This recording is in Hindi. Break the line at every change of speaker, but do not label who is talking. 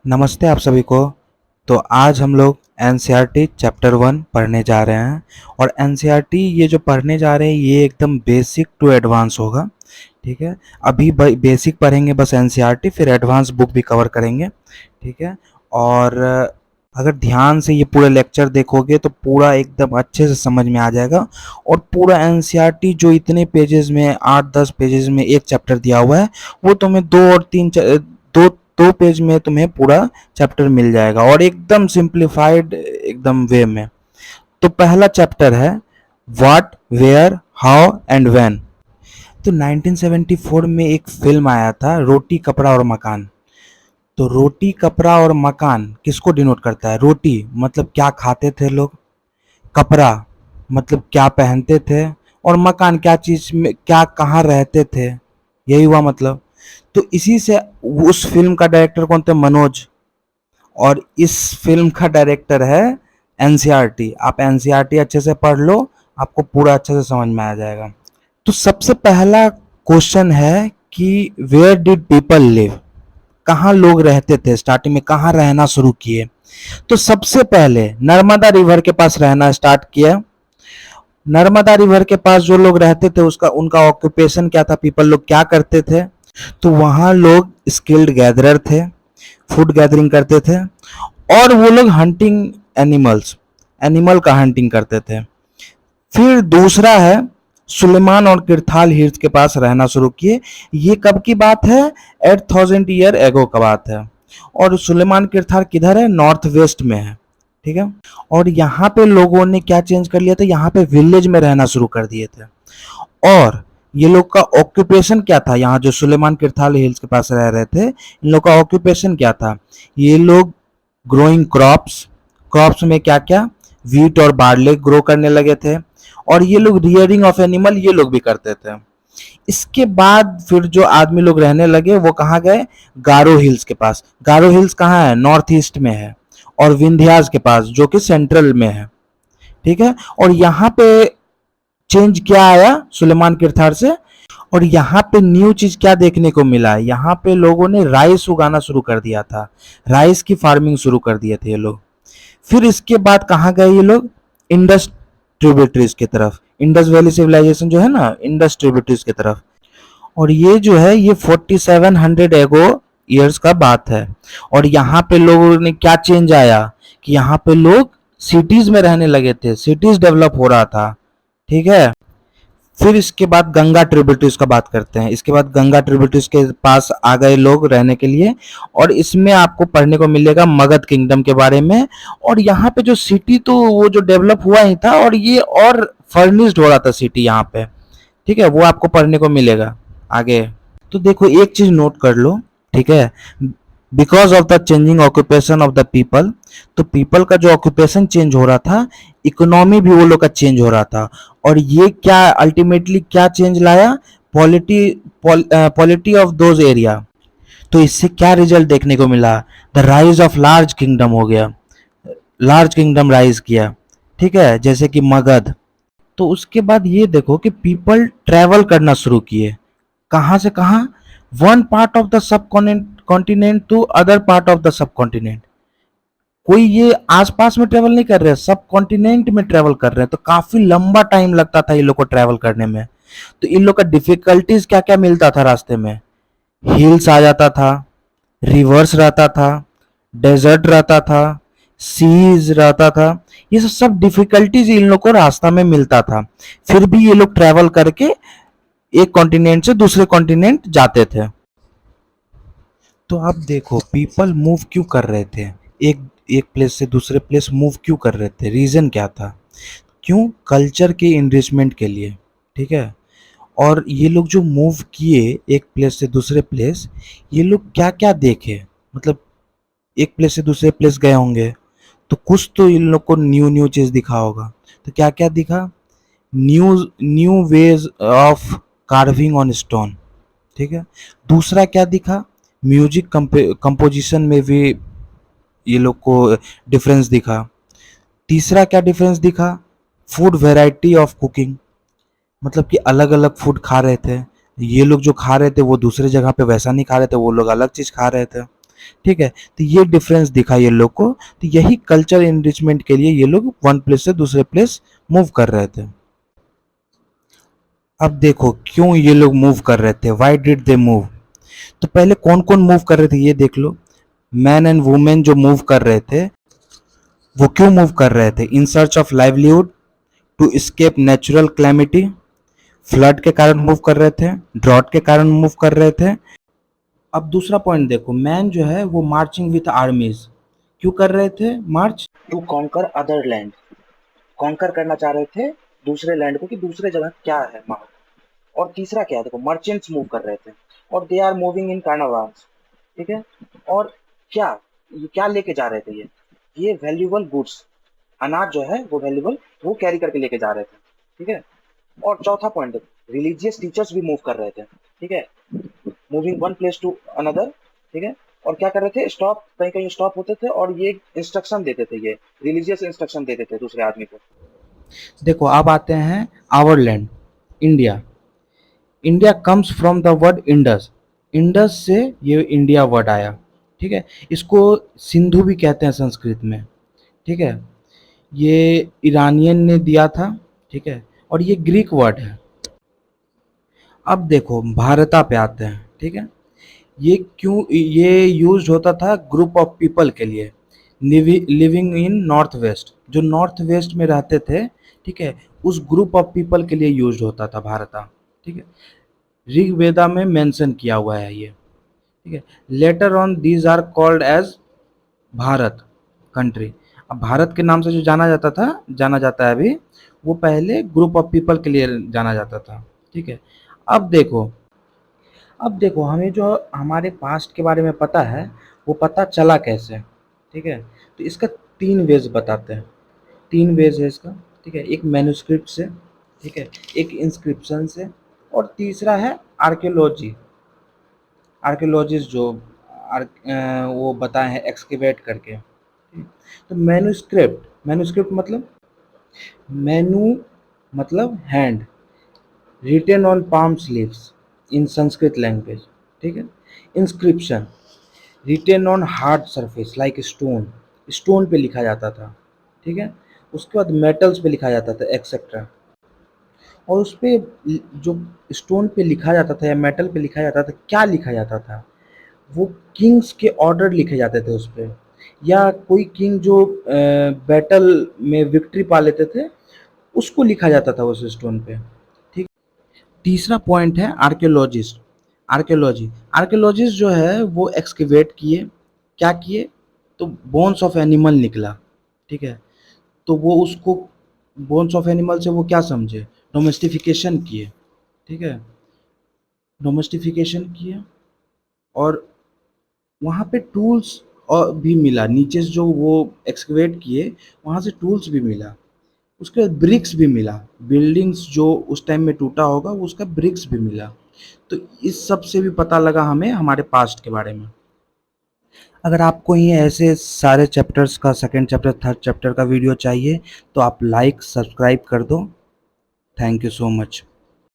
नमस्ते आप सभी को। तो आज हम लोग एनसीईआरटी चैप्टर 1 पढ़ने जा रहे हैं और एनसीईआरटी ये जो पढ़ने जा रहे हैं ये एकदम बेसिक टू एडवांस होगा। ठीक है, अभी बेसिक पढ़ेंगे बस एनसीईआरटी, फिर एडवांस बुक भी कवर करेंगे। ठीक है, और अगर ध्यान से ये पूरा लेक्चर देखोगे तो पूरा एकदम अच्छे से समझ में आ जाएगा। और पूरा एनसीईआरटी जो इतने पेजेस में 8-10 पेजेस में एक चैप्टर दिया हुआ है वो तुम्हें दो दो पेज में तुम्हें पूरा चैप्टर मिल जाएगा और एकदम सिंप्लीफाइड एकदम वे में। तो पहला चैप्टर है what, where, how and when. तो 1974 में एक फिल्म आया था रोटी कपड़ा और मकान। तो रोटी कपड़ा और मकान किसको डिनोट करता है? रोटी मतलब क्या खाते थे लोग, कपड़ा मतलब क्या पहनते थे, और मकान क्या चीज में क्या कहाँ रहते थे, यही हुआ मतलब। तो इसी से उस फिल्म का डायरेक्टर कौन थे? मनोज। और इस फिल्म का डायरेक्टर है एनसीईआरटी। आप एनसीईआरटी अच्छे से पढ़ लो, आपको पूरा अच्छे से समझ में आ जाएगा। तो सबसे पहला क्वेश्चन है कि वेयर डिड पीपल लिव, कहाँ लोग रहते थे, स्टार्टिंग में कहाँ रहना शुरू किए। तो सबसे पहले नर्मदा रिवर के पास रहना स्टार्ट किया। नर्मदा रिवर के पास जो लोग रहते थे उसका उनका ऑक्यूपेशन क्या था, पीपल लोग क्या करते थे? तो वहां लोग स्किल्ड गैदरर थे, फूड गैदरिंग करते थे, और वो लोग हंटिंग एनिमल का हंटिंग करते थे। फिर दूसरा है सुलेमान और किरथाल हिल्स के पास रहना शुरू किए। ये कब की बात है? 8,000 ईयर एगो का बात है। और सुलेमान किरथाल किधर है? नॉर्थ वेस्ट में है। ठीक है, और यहाँ पे लोगों ने क्या चेंज कर लिया था, यहाँ पे विलेज में रहना शुरू कर दिए थे। और ये लोग का ऑक्यूपेशन क्या था? यहाँ जो सुलेमान किरथाल हिल्स के पास रह रहे थे, इन लोग का ऑक्यूपेशन क्या था? ये लोग ग्रोइंग क्रॉप्स में क्या क्या, वीट और बार्ले ग्रो करने लगे थे। और ये लोग रियरिंग ऑफ एनिमल ये लोग भी करते थे। इसके बाद फिर जो आदमी लोग रहने लगे वो कहाँ गए? गारो हिल्स के पास। गारो हिल्स कहाँ है? नॉर्थ ईस्ट में है। और विंध्यास के पास जो कि सेंट्रल में है। ठीक है, और यहाँ पे चेंज क्या आया सुलेमान किरथार से? और यहाँ पे न्यू चीज क्या देखने को मिला? यहाँ पे लोगों ने राइस उगाना शुरू कर दिया था, राइस की फार्मिंग शुरू कर दिए थे ये लोग। फिर इसके बाद कहाँ गए ये लोग? इंडस ट्रिब्यूटरीज की तरफ। इंडस वैली सिविलाइजेशन जो है ना, इंडस ट्रिब्यूटरीज की तरफ। और ये जो है ये 4700 एगो ईयर्स का बात है। और यहाँ पे लोगों ने क्या चेंज आया कि यहाँ पे लोग सिटीज में रहने लगे थे, सिटीज डेवलप हो रहा था। ठीक है, फिर इसके बाद गंगा ट्रिब्यूटरीज का बात करते हैं। इसके बाद गंगा ट्रिब्यूटरीज के पास आ गए लोग रहने के लिए। और इसमें आपको पढ़ने को मिलेगा मगध किंगडम के बारे में। और यहाँ पे जो सिटी तो वो जो डेवलप हुआ ही था, और ये और फर्निश्ड हो रहा था सिटी यहाँ पे। ठीक है, वो आपको पढ़ने को मिलेगा आगे। तो देखो एक चीज नोट कर लो। ठीक है, because of the changing occupation of the people, तो पीपल का जो ऑक्यूपेशन चेंज हो रहा था, इकोनॉमी भी वो लोग का चेंज हो रहा था। और ये क्या अल्टीमेटली क्या चेंज लाया? Polity polity of those area. तो इससे क्या रिजल्ट देखने को मिला? The rise of large kingdom हो गया, लार्ज किंगडम राइज किया। ठीक है, जैसे कि मगध। तो उसके बाद ये देखो कि पीपल ट्रैवल करना शुरू किए। कहाँ से कहाँ? One part of the subcontinent to other part of the subcontinent. कोई ये आसपास में ट्रेवल नहीं कर रहे, सब कॉन्टिनेंट में ट्रेवल कर रहे हैं। तो काफी लंबा टाइम लगता था इन लोग को ट्रेवल करने में। तो इन लोग का डिफिकल्टीज क्या क्या मिलता था रास्ते में? हिल्स आ जाता था, रिवर्स रहता था, डेजर्ट रहता था, सीज रहता था। ये सब डिफिकल्टीज इन लोग को रास्ता में मिलता था। फिर भी ये लोग ट्रेवल करके एक कॉन्टिनेंट से दूसरे कॉन्टिनेंट जाते थे। तो आप देखो पीपल मूव क्यों कर रहे थे, एक एक प्लेस से दूसरे प्लेस मूव क्यों कर रहे थे? रीजन क्या था? क्यों? कल्चर के इनरिचमेंट के लिए। ठीक है, और ये लोग जो मूव किए एक प्लेस से दूसरे प्लेस, ये लोग क्या क्या देखे? मतलब एक प्लेस से दूसरे प्लेस गए होंगे तो कुछ तो इन लोग को न्यू न्यू चीज दिखा होगा। तो क्या क्या दिखा? New new ways of carving on stone. ठीक है, दूसरा क्या दिखा? म्यूजिक कंपोजिशन में भी ये लोग को डिफरेंस दिखा। तीसरा क्या डिफरेंस दिखा? फूड वेराइटी ऑफ कुकिंग, मतलब कि अलग अलग फूड खा रहे थे। ये लोग जो खा रहे थे वो दूसरे जगह पे वैसा नहीं खा रहे थे, वो लोग अलग चीज खा रहे थे। ठीक है, तो ये डिफरेंस दिखा ये लोग को। तो यही कल्चर एनरिचमेंट के लिए ये लोग वन प्लेस से दूसरे प्लेस मूव कर रहे थे। अब देखो क्यों ये लोग मूव कर रहे थे, वाई डिड दे मूव। तो पहले कौन कौन मूव कर रहे थे ये देख लो। मैन एंड वुमेन जो मूव कर रहे थे, वो क्यों मूव कर रहे थे? In search of livelihood, to escape natural calamity, flood के कारण मूव कर रहे थे, ड्रॉट के कारण मूव कर रहे थे। अब दूसरा पॉइंट देखो, मैन जो है वो मार्चिंग विथ आर्मीज, क्यों कर रहे थे march?
To conquer other land, conquer करना चाह रहे थे दूसरे लैंड को कि दूसरे जगह क्या है माहौल। और तीसरा क्या है, देखो मर्चेंट्स मूव कर रहे थे और दे आर मूविंग इन कार्नावास, ठीक है। और क्या ये क्या लेके जा रहे थे, ये वैल्यूबल गुड्स, अनाज जो है वो वैल्यूबल, वो कैरी करके लेके जा रहे थे, ठीक है। और चौथा पॉइंट देखो, रिलीजियस टीचर्स भी मूव कर रहे थे, ठीक है, moving one place to another, ठीक है। और क्या कर रहे थे, स्टॉप, कहीं कहीं स्टॉप होते थे और ये इंस्ट्रक्शन देते थे, ये रिलीजियस इंस्ट्रक्शन देते थे दूसरे आदमी को।
देखो अब आते हैं our land, India. India comes from the word Indus, Indus से ये इंडिया वर्ड आया, ठीक है। इसको सिंधु भी कहते हैं संस्कृत में, ठीक है। ये ईरानियन ने दिया था, ठीक है, और ये ग्रीक वर्ड है। अब देखो भारता पे आते हैं, ठीक है। ये क्यों ये यूज होता था ग्रुप ऑफ पीपल के लिए, लिविंग इन नॉर्थ वेस्ट, जो नॉर्थ वेस्ट में रहते थे, ठीक है, उस ग्रुप ऑफ पीपल के लिए यूज होता था भारता, ठीक है। ऋग्वेदा में मेंशन किया हुआ है ये, ठीक है। Later on these are called as Bharat country. अब भारत के नाम से जो जाना जाता है अभी, वो पहले ग्रुप ऑफ पीपल के लिए जाना जाता था, ठीक है। अब देखो अब देखो हमें जो हमारे पास्ट के बारे में पता है, वो पता चला कैसे, ठीक है। तो इसका 3 वेज बताते हैं, 3 वेज है इसका, ठीक है। एक मैन्युस्क्रिप्ट से, ठीक है, एक इंस्क्रिप्शन से, और तीसरा है आर्कियोलॉजी, आर्कियोलॉजिस्ट जो वो बताए हैं एक्सकेवेट करके, ठीक। तो मैन्युस्क्रिप्ट मतलब, मैनु मतलब hand, written on palm sleeves in Sanskrit language, ठीक है। Inscription, written on hard surface like stone, stone पे लिखा जाता था, ठीक है। उसके बाद मेटल्स पे लिखा जाता था एक्सेट्रा। और उस पे जो स्टोन पे लिखा जाता था या मेटल पे लिखा जाता था, क्या लिखा जाता था, वो किंग्स के ऑर्डर लिखे जाते थे उस पे, या कोई किंग जो बैटल में विक्ट्री पा लेते थे, उसको लिखा जाता था उस स्टोन पे, ठीक। तीसरा पॉइंट है आर्कियोलॉजिस्ट, आर्कियोलॉजी, आर्कियोलॉजिस्ट जो है वो एक्सकेवेट किए, क्या किए, तो बोन्स ऑफ एनिमल निकला, ठीक है। तो वो उसको बोन्स ऑफ एनिमल से वो क्या समझे, डोमेस्टिफिकेशन किए, ठीक है, डोमेस्टिफिकेशन किए। और वहाँ पे टूल्स और भी मिला, नीचे से जो वो एक्सकेवेट किए वहाँ से टूल्स भी मिला। उसके बाद ब्रिक्स भी मिला, बिल्डिंग्स जो उस टाइम में टूटा होगा उसका ब्रिक्स भी मिला। तो इस सब से भी पता लगा हमें हमारे पास्ट के बारे में। अगर आपको ये ऐसे सारे चैप्टर्स का सेकंड चैप्टर थर्ड चैप्टर का वीडियो चाहिए तो आप लाइक सब्सक्राइब कर दो। Thank you so much.